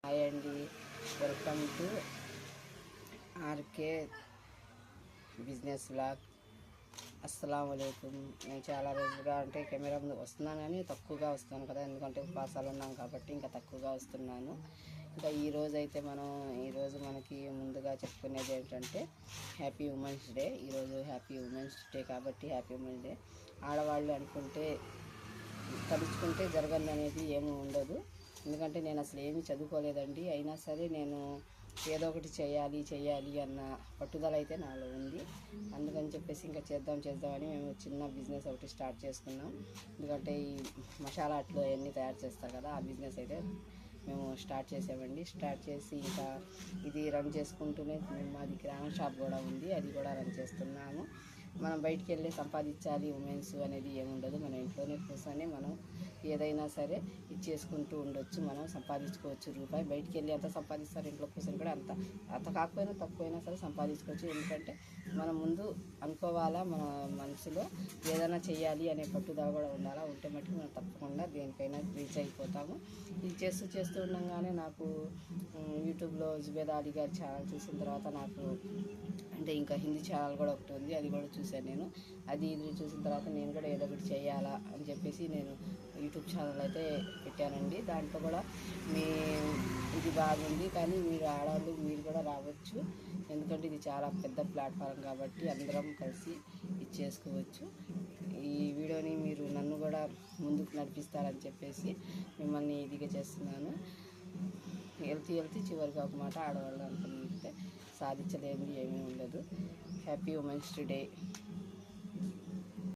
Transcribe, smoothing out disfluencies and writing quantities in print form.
Hi అండి, welcome to RK business vlog. అస్సలాము అలైకుం. నేను చాలా రోజులుగా అంటే కెమెరా ముందు వస్తున్నాను కానీ తక్కువగా వస్తాను కదా, ఎందుకంటే ఉపవాసాలు ఉన్నాం కాబట్టి ఇంకా తక్కువగా వస్తున్నాను. ఇంకా ఈరోజు మనకి ముందుగా చెప్పుకునేది ఏంటంటే హ్యాపీ ఉమెన్స్ డే. ఈరోజు హ్యాపీ ఉమెన్స్ డే కాబట్టి హ్యాపీ ఉమెన్స్ డే. ఆడవాళ్ళు అనుకుంటే తలుచుకుంటే జరగదు అనేది ఏమీ ఉండదు. ఎందుకంటే నేను అసలు ఏమీ చదువుకోలేదండి, అయినా సరే నేను ఏదో ఒకటి చేయాలి అన్న పట్టుదల అయితే నాలో ఉంది. అందుకని చెప్పేసి ఇంకా చేద్దామని మేము చిన్న బిజినెస్ ఒకటి స్టార్ట్ చేసుకున్నాం. ఎందుకంటే ఈ మసాలా అట్లు అవన్నీ తయారు చేస్తారు కదా, ఆ బిజినెస్ అయితే మేము స్టార్ట్ చేసామండి. స్టార్ట్ చేసి ఇంకా ఇది రన్ చేసుకుంటూనే మాది కిరాణా షాప్ కూడా ఉంది, అది కూడా రన్ చేస్తున్నాము. మనం బయటికి వెళ్ళి సంపాదించాలి ఉమెన్స్ అనేది ఏముండదు. మన ఇంట్లోనే కూర్చొని మనం ఏదైనా సరే ఇచ్చేసుకుంటూ ఉండొచ్చు, మనం సంపాదించుకోవచ్చు రూపాయి. బయటికి వెళ్ళి ఎంత సంపాదిస్తారు, ఇంట్లో కూర్చొని కూడా అంత కాకపోయినా తక్కువైనా సరే సంపాదించుకోవచ్చు. ఎందుకంటే మనం ముందు అనుకోవాలా, మన మనసులో ఏదైనా చేయాలి అనే పట్టుదల కూడా ఉండాలా. ఉంటే మట్టుకు మనం తప్పకుండా దేనికైనా రీచ్ అయిపోతాము. ఇది చేస్తూ ఉండగానే నాకు యూట్యూబ్లో జుబేదా అలీ గారి ఛానల్ చూసిన తర్వాత నాకు అంటే ఇంకా హిందీ ఛానల్ కూడా ఒకటి ఉంది, అది కూడా చూశాను నేను. ఇది చూసిన తర్వాత నేను కూడా ఏదో ఒకటి చేయాలా అని చెప్పేసి నేను యూట్యూబ్ ఛానల్ అయితే పెట్టానండి. దాంట్లో కూడా ఇది బాగుంది, కానీ మీరు ఆడవాళ్ళు మీరు కూడా రావచ్చు. ఎందుకంటే ఇది చాలా పెద్ద ప్లాట్ఫారం కాబట్టి అందరం కలిసి ఇది చేసుకోవచ్చు. ఈ వీడియోని మీరు నన్ను కూడా ముందుకు నడిపిస్తారని చెప్పేసి మిమ్మల్ని ఇదిగా చేస్తున్నాను. వెళ్తీ చివరికి ఒక మాట, ఆడవాళ్ళు అనుకుంటే సాధించలేనిది ఏమీ ఉండదు. Happy women's day.